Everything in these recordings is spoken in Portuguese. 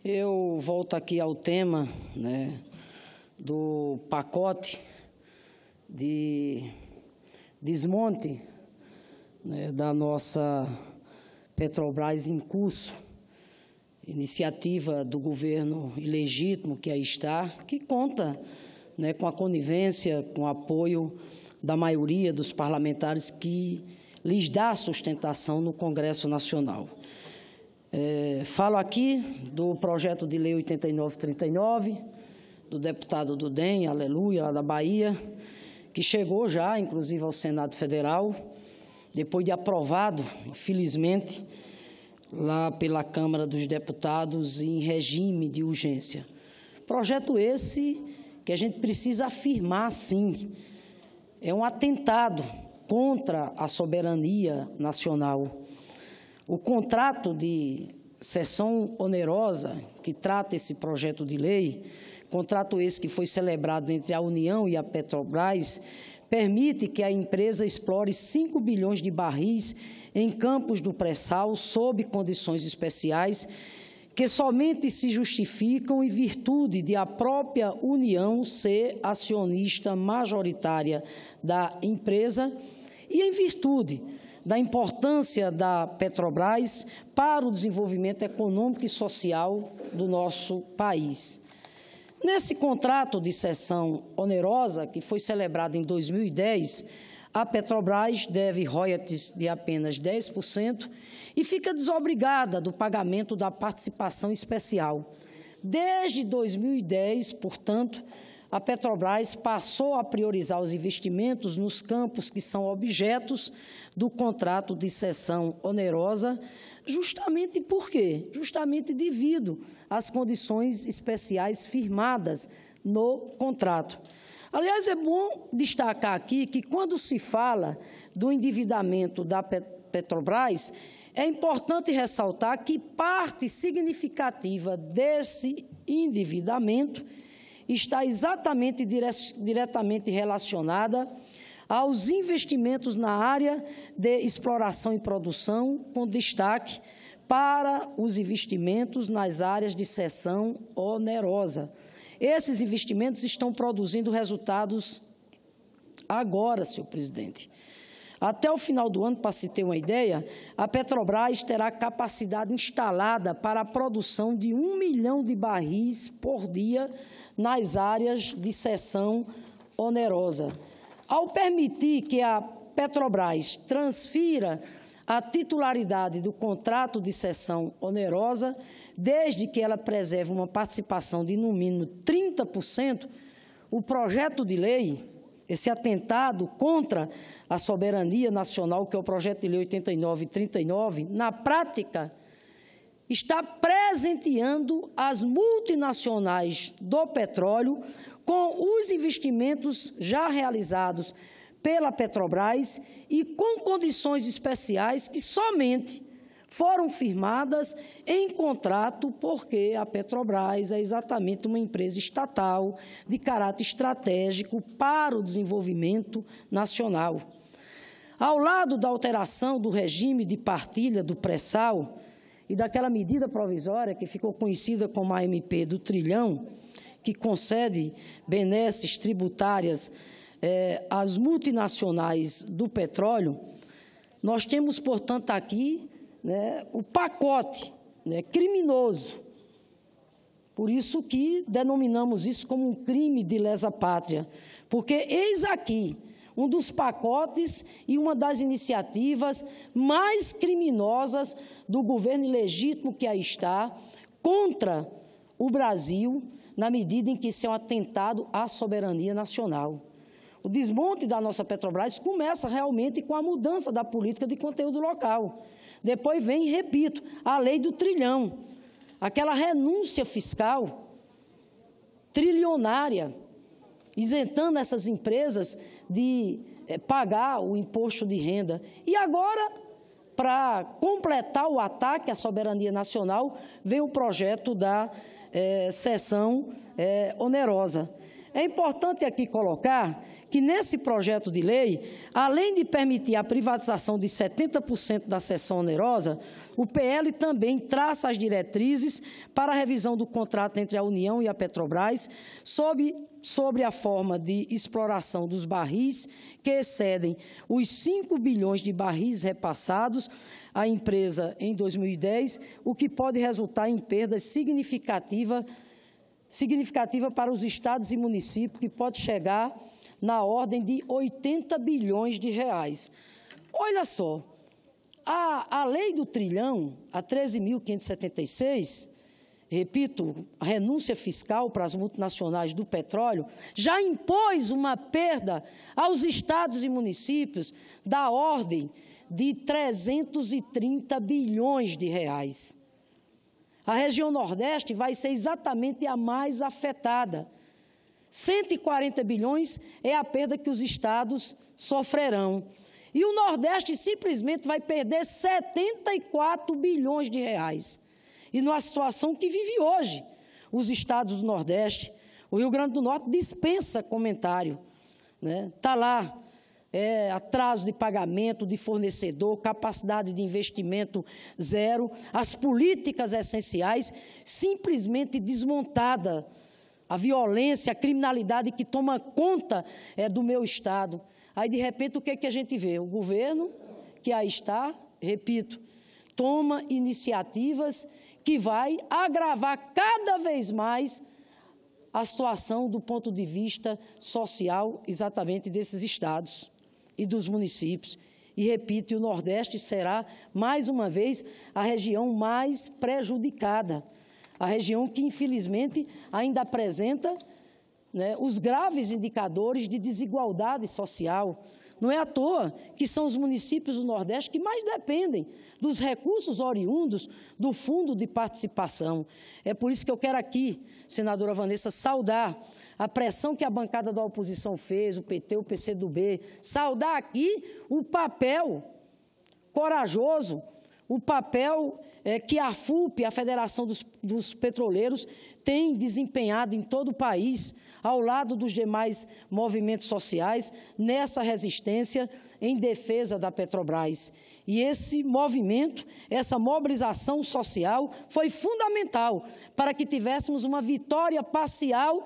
Eu volto aqui ao tema, do pacote de desmonte, da nossa Petrobras em curso, iniciativa do governo ilegítimo que aí está, que conta com a conivência, com o apoio da maioria dos parlamentares que lhes dá sustentação no Congresso Nacional. Falo aqui do projeto de lei 8939, do deputado do DEM, aleluia, lá da Bahia, que chegou já, inclusive, ao Senado Federal, depois de aprovado, infelizmente, lá pela Câmara dos Deputados em regime de urgência. Projeto esse que a gente precisa afirmar, sim, é um atentado contra a soberania nacional. O contrato de cessão onerosa que trata esse projeto de lei, contrato esse que foi celebrado entre a União e a Petrobras, permite que a empresa explore 5 bilhões de barris em campos do pré-sal sob condições especiais que somente se justificam em virtude de a própria União ser acionista majoritária da empresa e em virtude da importância da Petrobras para o desenvolvimento econômico e social do nosso país. Nesse contrato de cessão onerosa, que foi celebrado em 2010, a Petrobras deve royalties de apenas 10% e fica desobrigada do pagamento da participação especial. Desde 2010, portanto, a Petrobras passou a priorizar os investimentos nos campos que são objetos do contrato de cessão onerosa, justamente por quê? Justamente devido às condições especiais firmadas no contrato. Aliás, é bom destacar aqui que, quando se fala do endividamento da Petrobras, é importante ressaltar que parte significativa desse endividamento está exatamente diretamente relacionada aos investimentos na área de exploração e produção, com destaque para os investimentos nas áreas de cessão onerosa. Esses investimentos estão produzindo resultados agora, senhor presidente. Até o final do ano, para se ter uma ideia, a Petrobras terá capacidade instalada para a produção de 1 milhão de barris por dia nas áreas de cessão onerosa. Ao permitir que a Petrobras transfira a titularidade do contrato de cessão onerosa, desde que ela preserve uma participação de, no mínimo, 30%, o projeto de lei, esse atentado contra a soberania nacional, que é o projeto de lei 8939, na prática, está presenteando as multinacionais do petróleo com os investimentos já realizados pela Petrobras e com condições especiais que somente foram firmadas em contrato porque a Petrobras é exatamente uma empresa estatal de caráter estratégico para o desenvolvimento nacional. Ao lado da alteração do regime de partilha do pré-sal e daquela medida provisória que ficou conhecida como a MP do trilhão, que concede benesses tributárias às multinacionais do petróleo, nós temos, portanto, aqui o pacote criminoso. Por isso que denominamos isso como um crime de lesa pátria, porque eis aqui um dos pacotes e uma das iniciativas mais criminosas do governo ilegítimo que aí está contra o Brasil, na medida em que isso é um atentado à soberania nacional. O desmonte da nossa Petrobras começa realmente com a mudança da política de conteúdo local. Depois vem, repito, a lei do trilhão, aquela renúncia fiscal trilionária, isentando essas empresas de pagar o imposto de renda. E agora, para completar o ataque à soberania nacional, vem o projeto da cessão onerosa. É importante aqui colocar que, nesse projeto de lei, além de permitir a privatização de 70% da cessão onerosa, o PL também traça as diretrizes para a revisão do contrato entre a União e a Petrobras sobre a forma de exploração dos barris que excedem os 5 bilhões de barris repassados à empresa em 2010, o que pode resultar em perdas significativa para os estados e municípios, que pode chegar na ordem de 80 bilhões de reais. Olha só, a lei do trilhão, a 13.576, repito, a renúncia fiscal para as multinacionais do petróleo, já impôs uma perda aos estados e municípios da ordem de 330 bilhões de reais. A região Nordeste vai ser exatamente a mais afetada. 140 bilhões é a perda que os estados sofrerão. E o Nordeste simplesmente vai perder 74 bilhões de reais. E numa situação que vive hoje, os estados do Nordeste, o Rio Grande do Norte dispensa comentário. Está lá, atraso de pagamento de fornecedor, capacidade de investimento zero, as políticas essenciais simplesmente desmontada, a violência, a criminalidade que toma conta do meu estado. Aí, de repente, o que a gente vê? O governo, que aí está, repito, toma iniciativas que vai agravar cada vez mais a situação do ponto de vista social exatamente desses estados e dos municípios. E, repito, o Nordeste será, mais uma vez, a região mais prejudicada, a região que, infelizmente, ainda apresenta os graves indicadores de desigualdade social. Não é à toa que são os municípios do Nordeste que mais dependem dos recursos oriundos do Fundo de Participação. É por isso que eu quero aqui, senadora Vanessa, saudar a pressão que a bancada da oposição fez, o PT, o PCdoB, saudar aqui o papel corajoso, o papel que a FUP, a Federação dos Petroleiros, tem desempenhado em todo o país, ao lado dos demais movimentos sociais, nessa resistência em defesa da Petrobras. E esse movimento, essa mobilização social foi fundamental para que tivéssemos uma vitória parcial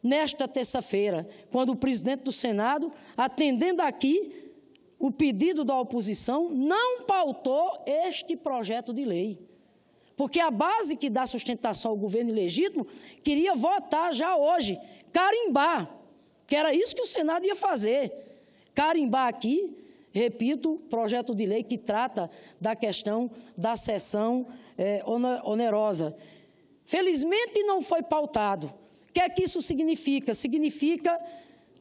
nesta terça-feira, quando o presidente do Senado, atendendo aqui o pedido da oposição, não pautou este projeto de lei. Porque a base que dá sustentação ao governo ilegítimo queria votar já hoje, carimbar, que era isso que o Senado ia fazer. Carimbar aqui, repito, projeto de lei que trata da questão da cessão onerosa. Felizmente não foi pautado. O que é que isso significa? Significa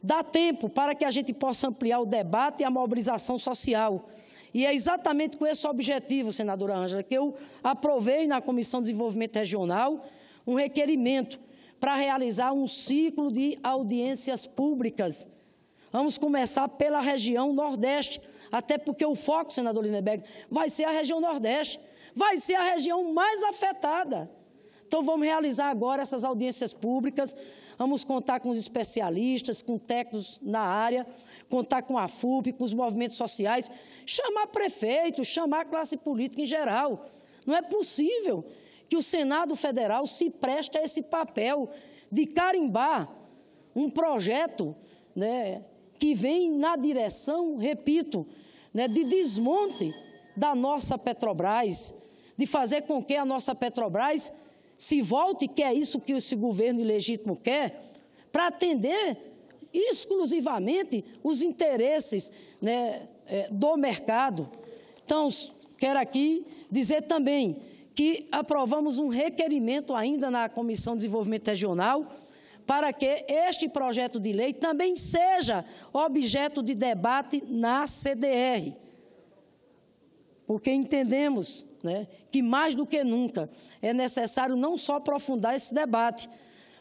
dar tempo para que a gente possa ampliar o debate e a mobilização social. E é exatamente com esse objetivo, senadora Ângela, que eu aprovei na Comissão de Desenvolvimento Regional um requerimento para realizar um ciclo de audiências públicas. Vamos começar pela região Nordeste, até porque o foco, senador Lindenberg, vai ser a região Nordeste, vai ser a região mais afetada. Então, vamos realizar agora essas audiências públicas, vamos contar com os especialistas, com técnicos na área, contar com a FUP, com os movimentos sociais, chamar prefeitos, chamar a classe política em geral. Não é possível que o Senado Federal se preste a esse papel de carimbar um projeto que vem na direção, repito, de desmonte da nossa Petrobras, de fazer com que a nossa Petrobras se volte, que é isso que esse governo ilegítimo quer, para atender exclusivamente os interesses do mercado. Então, quero aqui dizer também que aprovamos um requerimento ainda na Comissão de Desenvolvimento Regional para que este projeto de lei também seja objeto de debate na CDR, porque entendemos que, mais do que nunca, é necessário não só aprofundar esse debate,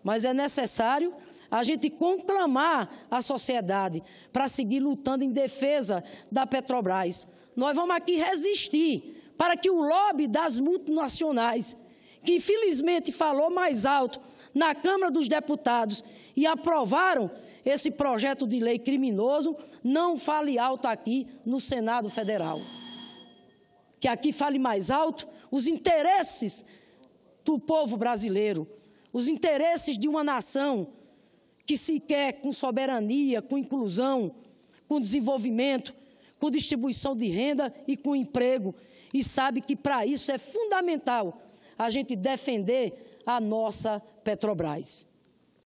mas é necessário a gente conclamar a sociedade para seguir lutando em defesa da Petrobras. Nós vamos aqui resistir para que o lobby das multinacionais, que infelizmente falou mais alto na Câmara dos Deputados e aprovaram esse projeto de lei criminoso não fale alto aqui no Senado Federal. Que aqui fale mais alto os interesses do povo brasileiro, os interesses de uma nação que se quer com soberania, com inclusão, com desenvolvimento, com distribuição de renda e com emprego, e sabe que para isso é fundamental a gente defender a nossa Petrobras.